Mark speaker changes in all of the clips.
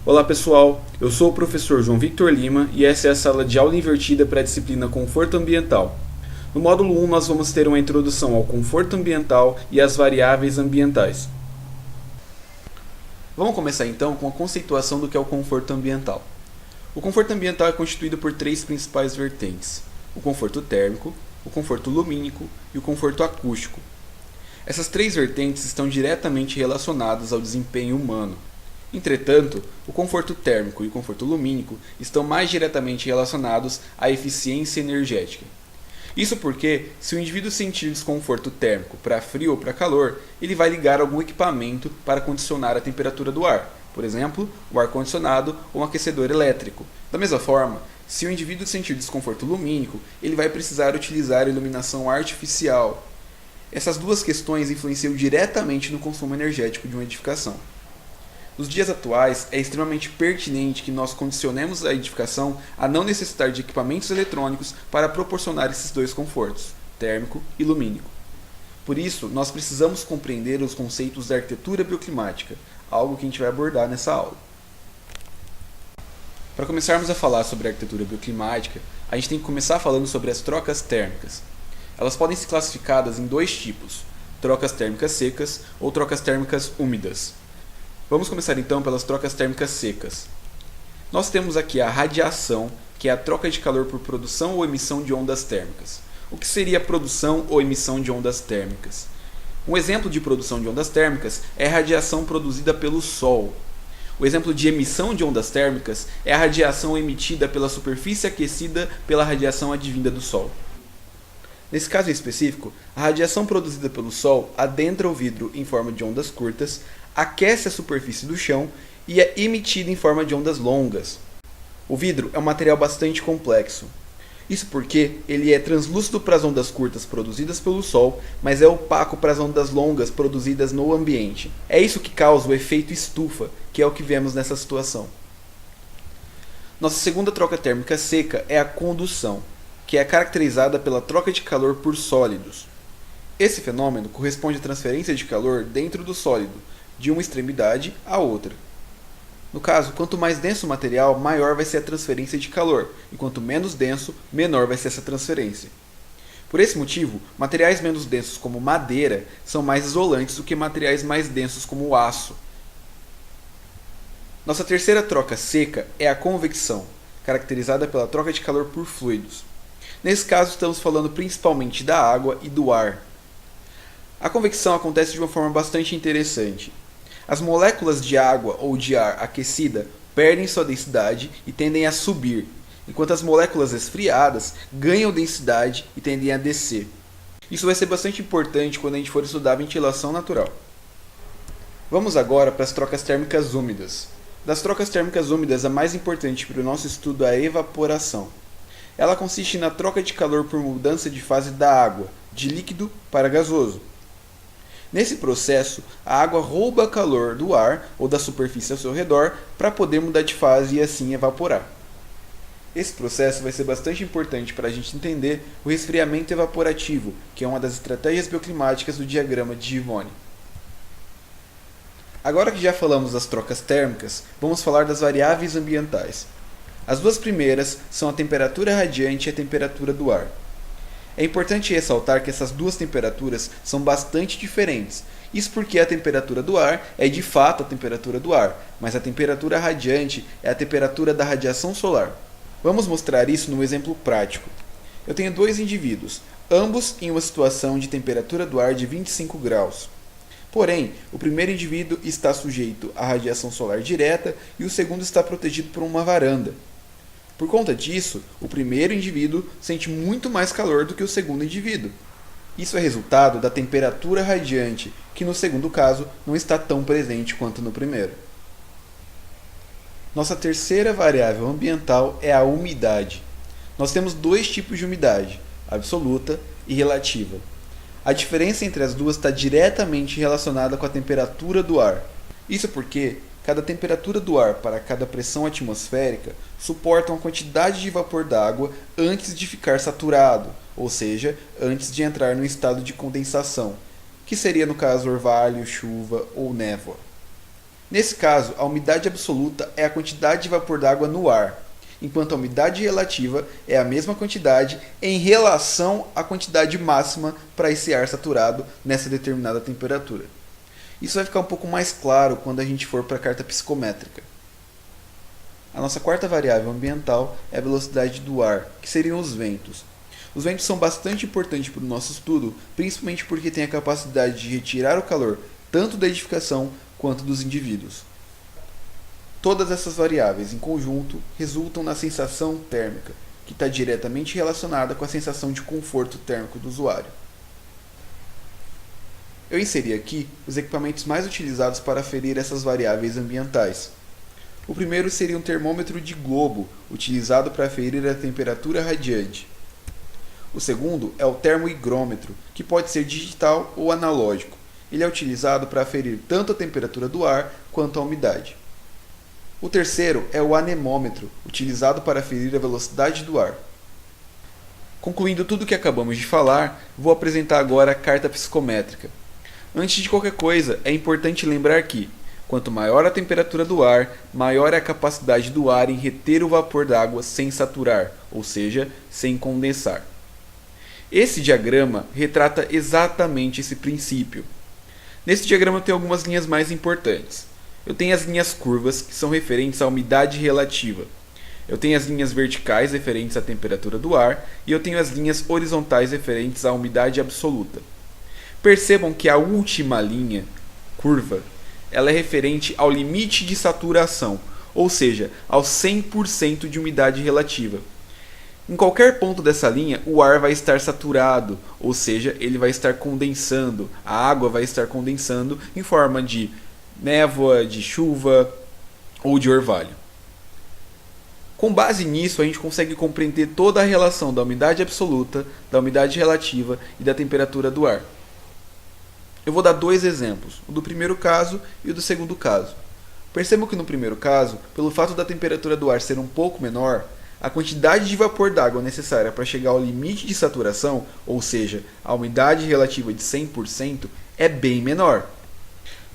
Speaker 1: Olá pessoal, eu sou o professor João Victor Lima e essa é a sala de aula invertida para a disciplina Conforto Ambiental. No módulo 1 nós vamos ter uma introdução ao conforto ambiental e às variáveis ambientais. Vamos começar então com a conceituação do que é o conforto ambiental. O conforto ambiental é constituído por três principais vertentes: o conforto térmico, o conforto lumínico e o conforto acústico. Essas três vertentes estão diretamente relacionadas ao desempenho humano. Entretanto, o conforto térmico e o conforto lumínico estão mais diretamente relacionados à eficiência energética. Isso porque, se o indivíduo sentir desconforto térmico para frio ou para calor, ele vai ligar algum equipamento para condicionar a temperatura do ar, por exemplo, o ar-condicionado ou um aquecedor elétrico. Da mesma forma, se o indivíduo sentir desconforto lumínico, ele vai precisar utilizar iluminação artificial. Essas duas questões influenciam diretamente no consumo energético de uma edificação. Nos dias atuais, é extremamente pertinente que nós condicionemos a edificação a não necessitar de equipamentos eletrônicos para proporcionar esses dois confortos, térmico e lumínico. Por isso, nós precisamos compreender os conceitos da arquitetura bioclimática, algo que a gente vai abordar nessa aula. Para começarmos a falar sobre a arquitetura bioclimática, a gente tem que começar falando sobre as trocas térmicas. Elas podem ser classificadas em dois tipos: trocas térmicas secas ou trocas térmicas úmidas. Vamos começar então pelas trocas térmicas secas. Nós temos aqui a radiação, que é a troca de calor por produção ou emissão de ondas térmicas. O que seria a produção ou emissão de ondas térmicas? Um exemplo de produção de ondas térmicas é a radiação produzida pelo Sol. O exemplo de emissão de ondas térmicas é a radiação emitida pela superfície aquecida pela radiação advinda do Sol. Nesse caso específico, a radiação produzida pelo Sol adentra o vidro em forma de ondas curtas, aquece a superfície do chão e é emitida em forma de ondas longas. O vidro é um material bastante complexo. Isso porque ele é translúcido para as ondas curtas produzidas pelo Sol, mas é opaco para as ondas longas produzidas no ambiente. É isso que causa o efeito estufa, que é o que vemos nessa situação. Nossa segunda troca térmica seca é a condução, que é caracterizada pela troca de calor por sólidos. Esse fenômeno corresponde à transferência de calor dentro do sólido, de uma extremidade à outra. No caso, quanto mais denso o material, maior vai ser a transferência de calor, e quanto menos denso, menor vai ser essa transferência. Por esse motivo, materiais menos densos como madeira são mais isolantes do que materiais mais densos como o aço. Nossa terceira troca seca é a convecção, caracterizada pela troca de calor por fluidos. Nesse caso, estamos falando principalmente da água e do ar. A convecção acontece de uma forma bastante interessante. As moléculas de água ou de ar aquecida perdem sua densidade e tendem a subir, enquanto as moléculas esfriadas ganham densidade e tendem a descer. Isso vai ser bastante importante quando a gente for estudar a ventilação natural. Vamos agora para as trocas térmicas úmidas. Das trocas térmicas úmidas, a mais importante para o nosso estudo é a evaporação. Ela consiste na troca de calor por mudança de fase da água, de líquido para gasoso. Nesse processo, a água rouba calor do ar ou da superfície ao seu redor para poder mudar de fase e assim evaporar. Esse processo vai ser bastante importante para a gente entender o resfriamento evaporativo, que é uma das estratégias bioclimáticas do diagrama de Gibboni. Agora que já falamos das trocas térmicas, vamos falar das variáveis ambientais. As duas primeiras são a temperatura radiante e a temperatura do ar. É importante ressaltar que essas duas temperaturas são bastante diferentes. Isso porque a temperatura do ar é de fato a temperatura do ar, mas a temperatura radiante é a temperatura da radiação solar. Vamos mostrar isso num exemplo prático. Eu tenho dois indivíduos, ambos em uma situação de temperatura do ar de 25 graus. Porém, o primeiro indivíduo está sujeito à radiação solar direta e o segundo está protegido por uma varanda. Por conta disso, o primeiro indivíduo sente muito mais calor do que o segundo indivíduo. Isso é resultado da temperatura radiante, que no segundo caso não está tão presente quanto no primeiro. Nossa terceira variável ambiental é a umidade. Nós temos dois tipos de umidade, absoluta e relativa. A diferença entre as duas está diretamente relacionada com a temperatura do ar. Isso porque cada temperatura do ar para cada pressão atmosférica suporta uma quantidade de vapor d'água antes de ficar saturado, ou seja, antes de entrar no estado de condensação, que seria no caso orvalho, chuva ou névoa. Nesse caso, a umidade absoluta é a quantidade de vapor d'água no ar, enquanto a umidade relativa é a mesma quantidade em relação à quantidade máxima para esse ar saturado nessa determinada temperatura. Isso vai ficar um pouco mais claro quando a gente for para a carta psicométrica. A nossa quarta variável ambiental é a velocidade do ar, que seriam os ventos. Os ventos são bastante importantes para o nosso estudo, principalmente porque têm a capacidade de retirar o calor tanto da edificação quanto dos indivíduos. Todas essas variáveis em conjunto resultam na sensação térmica, que está diretamente relacionada com a sensação de conforto térmico do usuário. Eu inseri aqui os equipamentos mais utilizados para aferir essas variáveis ambientais. O primeiro seria um termômetro de globo, utilizado para aferir a temperatura radiante. O segundo é o termohigrômetro, que pode ser digital ou analógico. Ele é utilizado para aferir tanto a temperatura do ar quanto a umidade. O terceiro é o anemômetro, utilizado para aferir a velocidade do ar. Concluindo tudo o que acabamos de falar, vou apresentar agora a carta psicométrica. Antes de qualquer coisa, é importante lembrar que, quanto maior a temperatura do ar, maior é a capacidade do ar em reter o vapor d'água sem saturar, ou seja, sem condensar. Esse diagrama retrata exatamente esse princípio. Nesse diagrama eu tenho algumas linhas mais importantes. Eu tenho as linhas curvas, que são referentes à umidade relativa. Eu tenho as linhas verticais referentes à temperatura do ar, e eu tenho as linhas horizontais referentes à umidade absoluta. Percebam que a última linha, curva, ela é referente ao limite de saturação, ou seja, ao 100% de umidade relativa. Em qualquer ponto dessa linha, o ar vai estar saturado, ou seja, ele vai estar condensando, a água vai estar condensando em forma de névoa, de chuva ou de orvalho. Com base nisso, a gente consegue compreender toda a relação da umidade absoluta, da umidade relativa e da temperatura do ar. Eu vou dar dois exemplos, o do primeiro caso e o do segundo caso. Percebam que no primeiro caso, pelo fato da temperatura do ar ser um pouco menor, a quantidade de vapor d'água necessária para chegar ao limite de saturação, ou seja, a umidade relativa de 100%, é bem menor.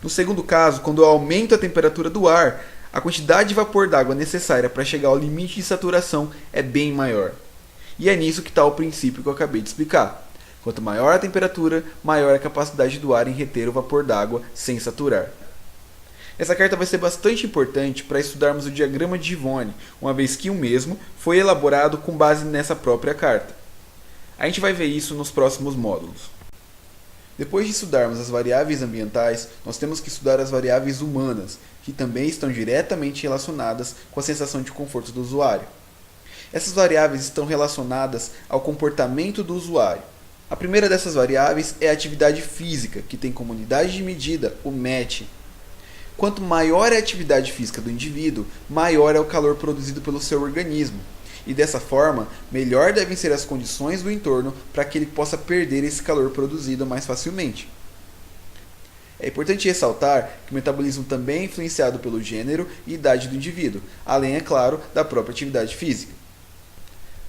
Speaker 1: No segundo caso, quando eu aumento a temperatura do ar, a quantidade de vapor d'água necessária para chegar ao limite de saturação é bem maior. E é nisso que está o princípio que eu acabei de explicar. Quanto maior a temperatura, maior a capacidade do ar em reter o vapor d'água sem saturar. Essa carta vai ser bastante importante para estudarmos o diagrama de Gibbone, uma vez que o mesmo foi elaborado com base nessa própria carta. A gente vai ver isso nos próximos módulos. Depois de estudarmos as variáveis ambientais, nós temos que estudar as variáveis humanas, que também estão diretamente relacionadas com a sensação de conforto do usuário. Essas variáveis estão relacionadas ao comportamento do usuário. A primeira dessas variáveis é a atividade física, que tem como unidade de medida o MET. Quanto maior é a atividade física do indivíduo, maior é o calor produzido pelo seu organismo. E dessa forma, melhor devem ser as condições do entorno para que ele possa perder esse calor produzido mais facilmente. É importante ressaltar que o metabolismo também é influenciado pelo gênero e idade do indivíduo, além, é claro, da própria atividade física.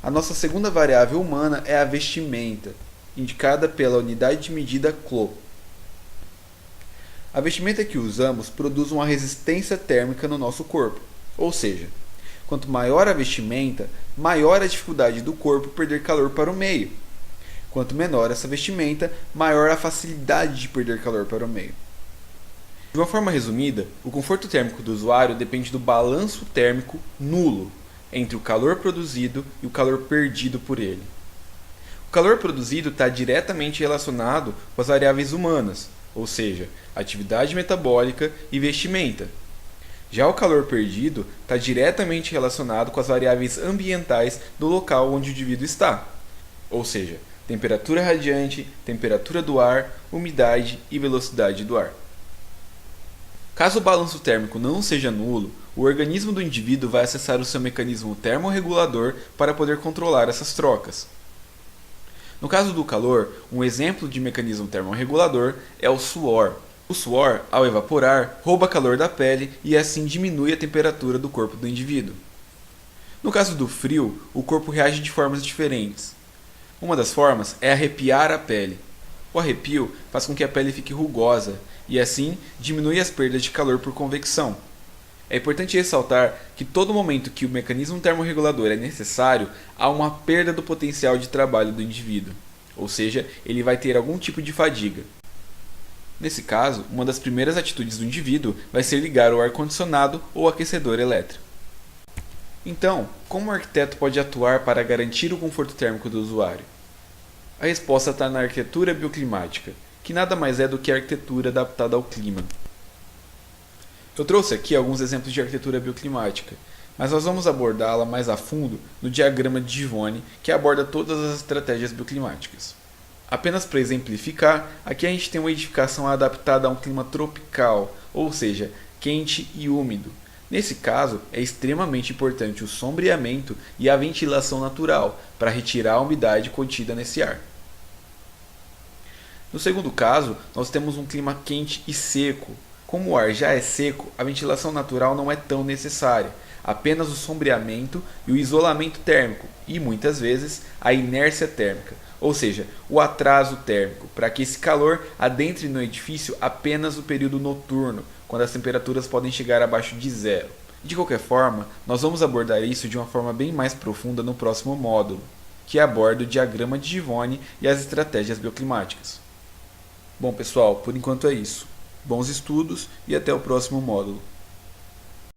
Speaker 1: A nossa segunda variável humana é a vestimenta, indicada pela unidade de medida clo. A vestimenta que usamos produz uma resistência térmica no nosso corpo, ou seja, quanto maior a vestimenta, maior a dificuldade do corpo perder calor para o meio. Quanto menor essa vestimenta, maior a facilidade de perder calor para o meio. De uma forma resumida, o conforto térmico do usuário depende do balanço térmico nulo entre o calor produzido e o calor perdido por ele. O calor produzido está diretamente relacionado com as variáveis humanas, ou seja, atividade metabólica e vestimenta. Já o calor perdido está diretamente relacionado com as variáveis ambientais do local onde o indivíduo está, ou seja, temperatura radiante, temperatura do ar, umidade e velocidade do ar. Caso o balanço térmico não seja nulo, o organismo do indivíduo vai acessar o seu mecanismo termorregulador para poder controlar essas trocas. No caso do calor, um exemplo de mecanismo termorregulador é o suor. O suor, ao evaporar, rouba calor da pele e assim diminui a temperatura do corpo do indivíduo. No caso do frio, o corpo reage de formas diferentes. Uma das formas é arrepiar a pele. O arrepio faz com que a pele fique rugosa e, assim, diminui as perdas de calor por convecção. É importante ressaltar que todo momento que o mecanismo termorregulador é necessário, há uma perda do potencial de trabalho do indivíduo, ou seja, ele vai ter algum tipo de fadiga. Nesse caso, uma das primeiras atitudes do indivíduo vai ser ligar o ar-condicionado ou aquecedor elétrico. Então, como o arquiteto pode atuar para garantir o conforto térmico do usuário? A resposta está na arquitetura bioclimática, que nada mais é do que a arquitetura adaptada ao clima. Eu trouxe aqui alguns exemplos de arquitetura bioclimática, mas nós vamos abordá-la mais a fundo no diagrama de Givoni, que aborda todas as estratégias bioclimáticas. Apenas para exemplificar, aqui a gente tem uma edificação adaptada a um clima tropical, ou seja, quente e úmido. Nesse caso, é extremamente importante o sombreamento e a ventilação natural para retirar a umidade contida nesse ar. No segundo caso, nós temos um clima quente e seco. Como o ar já é seco, a ventilação natural não é tão necessária, apenas o sombreamento e o isolamento térmico e, muitas vezes, a inércia térmica, ou seja, o atraso térmico, para que esse calor adentre no edifício apenas no período noturno, quando as temperaturas podem chegar abaixo de zero. De qualquer forma, nós vamos abordar isso de uma forma bem mais profunda no próximo módulo, que aborda o diagrama de Givoni e as estratégias bioclimáticas. Bom pessoal, por enquanto é isso. Bons estudos e até o próximo módulo.